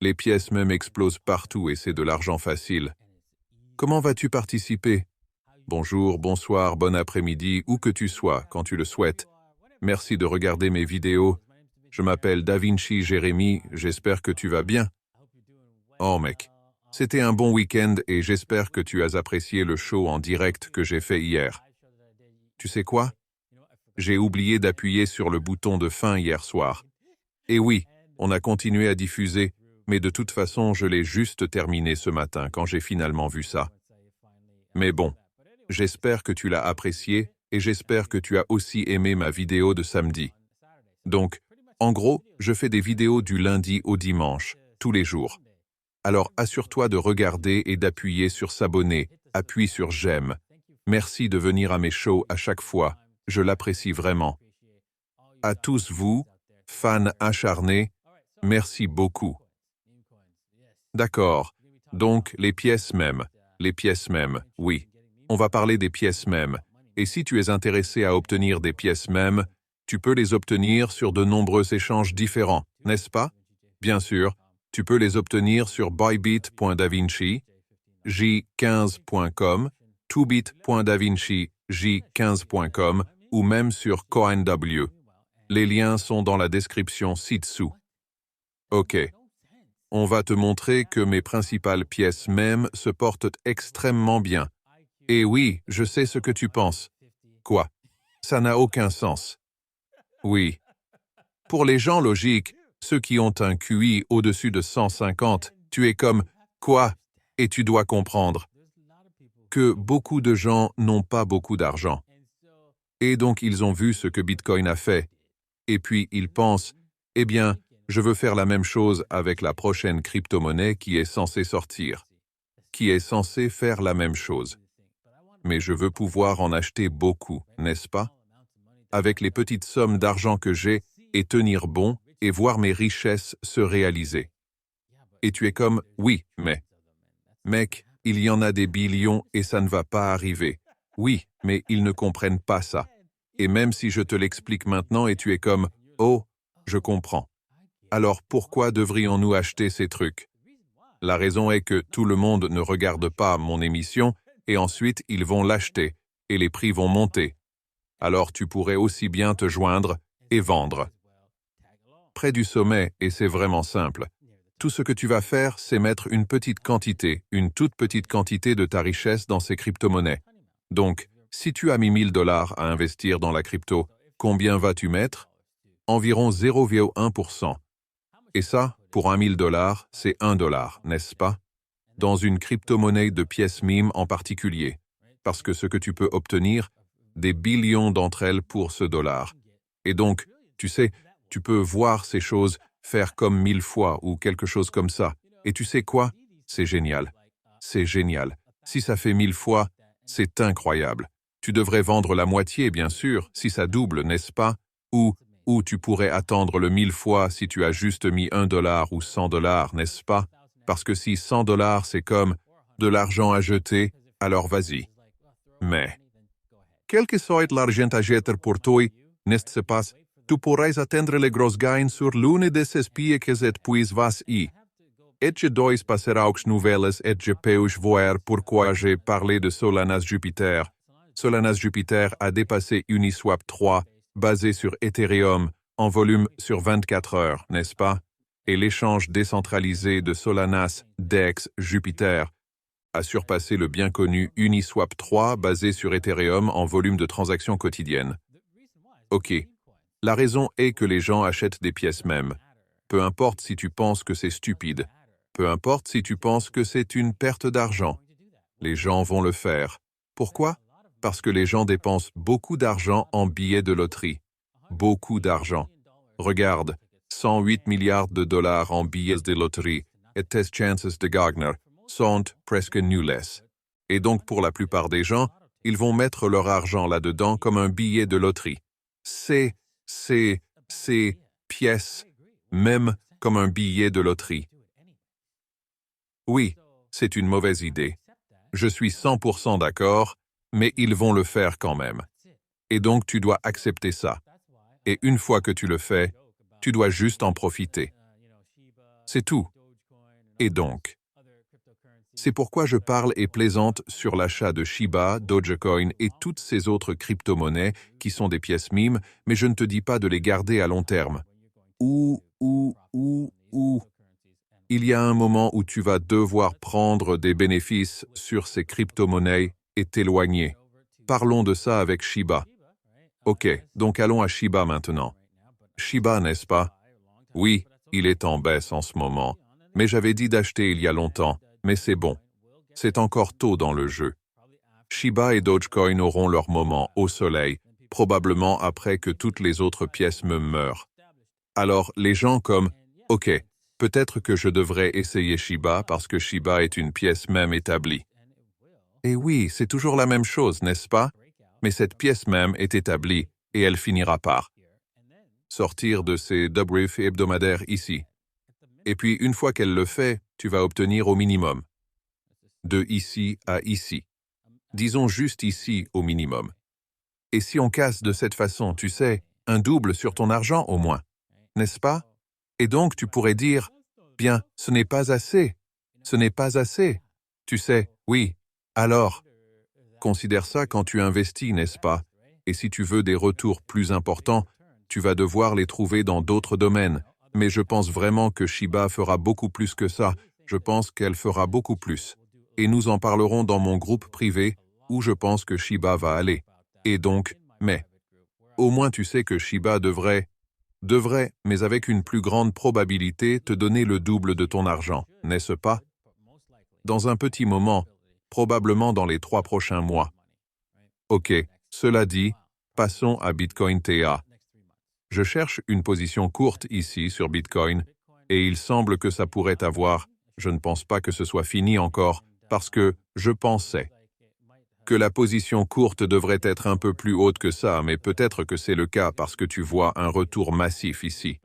Les pièces même explosent partout et c'est de l'argent facile. Comment vas-tu participer? Bonjour, bonsoir, bon après-midi, où que tu sois, quand tu le souhaites. Merci de regarder mes vidéos. Je m'appelle Davinci Jérémy, j'espère que tu vas bien. Oh mec, c'était un bon week-end et j'espère que tu as apprécié le show en direct que j'ai fait hier. Tu sais quoi? J'ai oublié d'appuyer sur le bouton de fin hier soir. Et oui, on a continué à diffuser, mais de toute façon, je l'ai juste terminé ce matin quand j'ai finalement vu ça. Mais bon, j'espère que tu l'as apprécié et j'espère que tu as aussi aimé ma vidéo de samedi. Donc, en gros, je fais des vidéos du lundi au dimanche, tous les jours. Alors assure-toi de regarder et d'appuyer sur s'abonner, appuie sur j'aime. Merci de venir à mes shows à chaque fois, je l'apprécie vraiment. À tous vous, fans acharnés, merci beaucoup. D'accord, donc les pièces mêmes, oui. On va parler des pièces mêmes. Et si tu es intéressé à obtenir des pièces mêmes, tu peux les obtenir sur de nombreux échanges différents, n'est-ce pas? Bien sûr, tu peux les obtenir sur bybit.davinci, j15.com, tobit.davinci, j15.com ou même sur CoinW. Les liens sont dans la description ci-dessous. Ok. On va te montrer que mes principales pièces mêmes se portent extrêmement bien. Et oui, je sais ce que tu penses. Quoi? Ça n'a aucun sens. Oui. Pour les gens logiques, ceux qui ont un QI au-dessus de 150, tu es comme « quoi ?» et tu dois comprendre que beaucoup de gens n'ont pas beaucoup d'argent. Et donc ils ont vu ce que Bitcoin a fait. Et puis ils pensent « eh bien, je veux faire la même chose avec la prochaine crypto-monnaie qui est censée sortir, qui est censée faire la même chose. Mais je veux pouvoir en acheter beaucoup, n'est-ce pas? Avec les petites sommes d'argent que j'ai et tenir bon et voir mes richesses se réaliser. » Et tu es comme « oui, mais… » Mec, il y en a des billions et ça ne va pas arriver. Oui, mais ils ne comprennent pas ça. Et même si je te l'explique maintenant et tu es comme « oh, je comprends. » Alors pourquoi devrions-nous acheter ces trucs? La raison est que tout le monde ne regarde pas mon émission et ensuite ils vont l'acheter et les prix vont monter. Alors tu pourrais aussi bien te joindre et vendre. Près du sommet, et c'est vraiment simple. Tout ce que tu vas faire, c'est mettre une toute petite quantité de ta richesse dans ces crypto-monnaies. Donc, si tu as mis 1000 $ à investir dans la crypto, combien vas-tu mettre? Environ 0,1%. Et ça, pour 1000 $, c'est 1 $, n'est-ce pas? Dans une crypto-monnaie de pièces meme en particulier. Parce que ce que tu peux obtenir, des billions d'entre elles pour ce dollar. Et donc, tu sais, tu peux voir ces choses faire comme 1000 fois ou quelque chose comme ça. Et tu sais quoi? C'est génial. C'est génial. Si ça fait 1000 fois, c'est incroyable. Tu devrais vendre la moitié, bien sûr, si ça double, n'est-ce pas? Ou tu pourrais attendre le 1000 fois si tu as juste mis 1 $ ou 100 $, n'est-ce pas? Parce que si 100 $ c'est comme de l'argent à jeter, alors vas-y. Mais, quel que soit l'argent à jeter pour toi, n'est-ce pas? Tu pourrais atteindre les grosses gains sur l'une de ces pieds que et puis vas-y. Et je dois passer aux nouvelles et je peux voir pourquoi j'ai parlé de Solana's Jupiter. Solana's Jupiter a dépassé Uniswap 3, basé sur Ethereum, en volume sur 24 heures, n'est-ce pas? Et l'échange décentralisé de Solana's DEX Jupiter a surpassé le bien connu Uniswap 3, basé sur Ethereum en volume de transactions quotidiennes. Ok. La raison est que les gens achètent des pièces mêmes. Peu importe si tu penses que c'est stupide. Peu importe si tu penses que c'est une perte d'argent. Les gens vont le faire. Pourquoi? Parce que les gens dépensent beaucoup d'argent en billets de loterie. Beaucoup d'argent. Regarde, 108 milliards de dollars en billets de loterie et tes chances de gagner sont presque nulles. Et donc pour la plupart des gens, ils vont mettre leur argent là-dedans comme un billet de loterie. Ces pièces, même comme un billet de loterie. Oui, c'est une mauvaise idée. Je suis 100% d'accord, mais ils vont le faire quand même. Et donc tu dois accepter ça. Et une fois que tu le fais, tu dois juste en profiter. C'est tout. Et donc, c'est pourquoi je parle et plaisante sur l'achat de Shiba, Dogecoin et toutes ces autres crypto-monnaies qui sont des pièces mimes, mais je ne te dis pas de les garder à long terme. Il y a un moment où tu vas devoir prendre des bénéfices sur ces crypto-monnaies et t'éloigner. Parlons de ça avec Shiba. Ok, donc allons à Shiba maintenant. Shiba, n'est-ce pas? Oui, il est en baisse en ce moment, mais j'avais dit d'acheter il y a longtemps, mais c'est bon. C'est encore tôt dans le jeu. Shiba et Dogecoin auront leur moment au soleil, probablement après que toutes les autres pièces me meurent. Alors, les gens comme « Ok, peut-être que je devrais essayer Shiba parce que Shiba est une pièce même établie. » Et oui, c'est toujours la même chose, n'est-ce pas? Mais cette pièce même est établie et elle finira par sortir de ses debriefs hebdomadaires ici. Et puis, une fois qu'elle le fait, tu vas obtenir au minimum. De ici à ici. Disons juste ici au minimum. Et si on casse de cette façon, tu sais, un double sur ton argent au moins, n'est-ce pas? Et donc tu pourrais dire, bien, ce n'est pas assez. Ce n'est pas assez. Tu sais, oui. Alors, considère ça quand tu investis, n'est-ce pas? Et si tu veux des retours plus importants, tu vas devoir les trouver dans d'autres domaines. Mais je pense vraiment que Shiba fera beaucoup plus que ça. Je pense qu'elle fera beaucoup plus. Et nous en parlerons dans mon groupe privé, où je pense que Shiba va aller. Et donc, mais, au moins tu sais que Shiba devrait, mais avec une plus grande probabilité, te donner le double de ton argent, n'est-ce pas? Dans un petit moment, probablement dans les 3 prochains mois. Ok, cela dit, passons à Bitcoin TA. Je cherche une position courte ici sur Bitcoin, et il semble que ça pourrait avoir, je ne pense pas que ce soit fini encore, parce que je pensais que la position courte devrait être un peu plus haute que ça, mais peut-être que c'est le cas parce que tu vois un retour massif ici.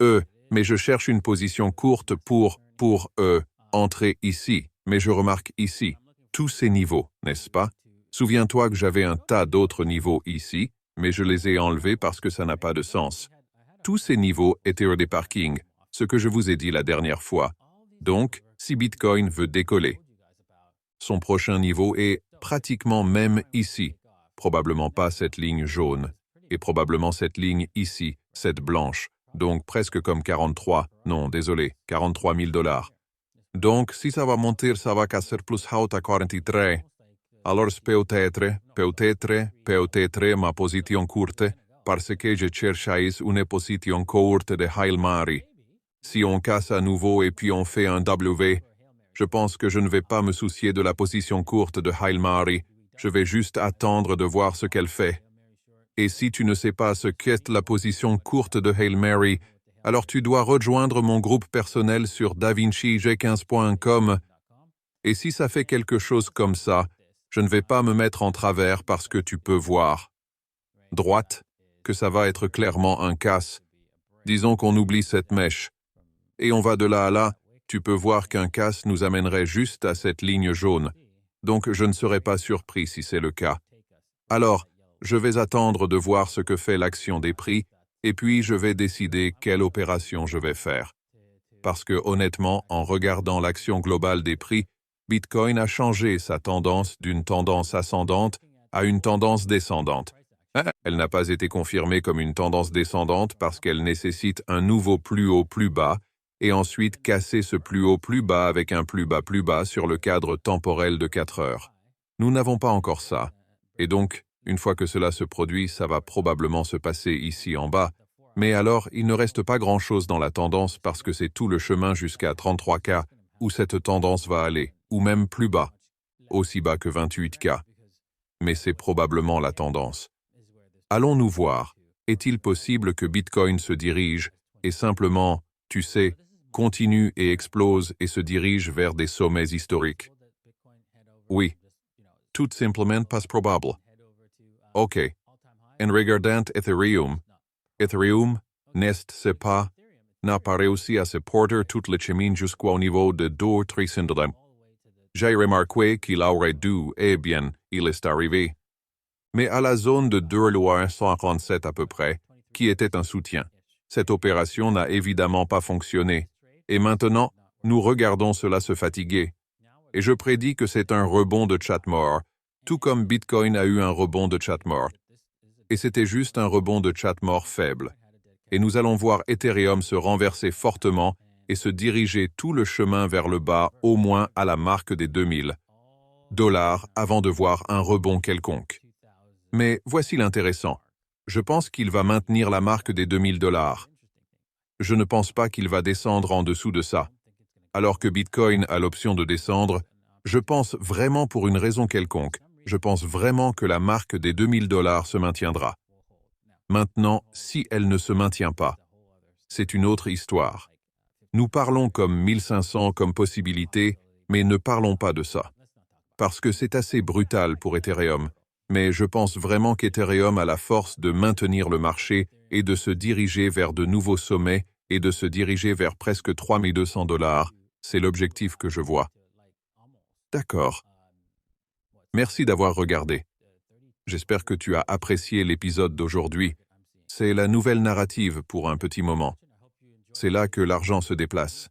Mais je cherche une position courte pour entrer ici, mais je remarque ici, tous ces niveaux, n'est-ce pas? Souviens-toi que j'avais un tas d'autres niveaux ici, mais je les ai enlevés parce que ça n'a pas de sens. Tous ces niveaux étaient des parkings, ce que je vous ai dit la dernière fois. Donc, si Bitcoin veut décoller, son prochain niveau est pratiquement même ici, probablement pas cette ligne jaune, et probablement cette ligne ici, cette blanche, donc presque comme 43 000 $. Donc, si ça va monter, ça va casser plus haut à 43. Alors peut-être ma position courte, parce que je cherchais une position courte de Hail Mary. Si on casse à nouveau et puis on fait un W, je pense que je ne vais pas me soucier de la position courte de Hail Mary, je vais juste attendre de voir ce qu'elle fait. Et si tu ne sais pas ce qu'est la position courte de Hail Mary, alors tu dois rejoindre mon groupe personnel sur davincig15.com. Et si ça fait quelque chose comme ça, je ne vais pas me mettre en travers parce que tu peux voir. Droite, que ça va être clairement un casse. Disons qu'on oublie cette mèche. Et on va de là à là, tu peux voir qu'un casse nous amènerait juste à cette ligne jaune. Donc je ne serais pas surpris si c'est le cas. Alors, je vais attendre de voir ce que fait l'action des prix, et puis je vais décider quelle opération je vais faire. Parce que honnêtement, en regardant l'action globale des prix, Bitcoin a changé sa tendance d'une tendance ascendante à une tendance descendante. Elle n'a pas été confirmée comme une tendance descendante parce qu'elle nécessite un nouveau plus haut plus bas et ensuite casser ce plus haut plus bas avec un plus bas sur le cadre temporel de 4 heures. Nous n'avons pas encore ça. Et donc, une fois que cela se produit, ça va probablement se passer ici en bas. Mais alors, il ne reste pas grand-chose dans la tendance parce que c'est tout le chemin jusqu'à 33K où cette tendance va aller, ou même plus bas, aussi bas que 28K. Mais c'est probablement la tendance. Allons-nous voir, est-il possible que Bitcoin se dirige et simplement, tu sais, continue et explose et se dirige vers des sommets historiques? Oui, tout simplement pas probable. Ok. En regardant Ethereum n'est pas, n'a pas réussi à se porter toute le chemin jusqu'au niveau de 200-300. J'ai remarqué qu'il aurait dû, eh bien, il est arrivé. Mais à la zone de 2,157 à peu près, qui était un soutien. Cette opération n'a évidemment pas fonctionné. Et maintenant, Nous regardons cela se fatiguer. Et je prédis que c'est un rebond de Chatmore, tout comme Bitcoin a eu un rebond de Chatmore. Et c'était juste un rebond de Chatmore faible. Et nous allons voir Ethereum se renverser fortement et se diriger tout le chemin vers le bas, au moins à la marque des $2000 avant de voir un rebond quelconque. Mais voici l'intéressant. Je pense qu'il va maintenir la marque des $2000. Je ne pense pas qu'il va descendre en dessous de ça. Alors que Bitcoin a l'option de descendre, je pense vraiment pour une raison quelconque, je pense vraiment que la marque des $2000 se maintiendra. Maintenant, si elle ne se maintient pas, c'est une autre histoire. Nous parlons comme 1500 comme possibilité, mais ne parlons pas de ça. Parce que c'est assez brutal pour Ethereum, mais je pense vraiment qu'Ethereum a la force de maintenir le marché et de se diriger vers de nouveaux sommets et de se diriger vers presque $3200. C'est l'objectif que je vois. D'accord. Merci d'avoir regardé. J'espère que tu as apprécié l'épisode d'aujourd'hui. C'est la nouvelle narrative pour un petit moment. C'est là que l'argent se déplace.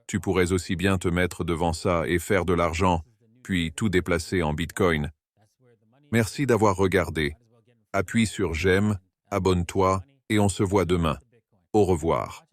Tu pourrais aussi bien te mettre devant ça et faire de l'argent, puis tout déplacer en Bitcoin. Merci d'avoir regardé. Appuie sur j'aime, abonne-toi et on se voit demain. Au revoir.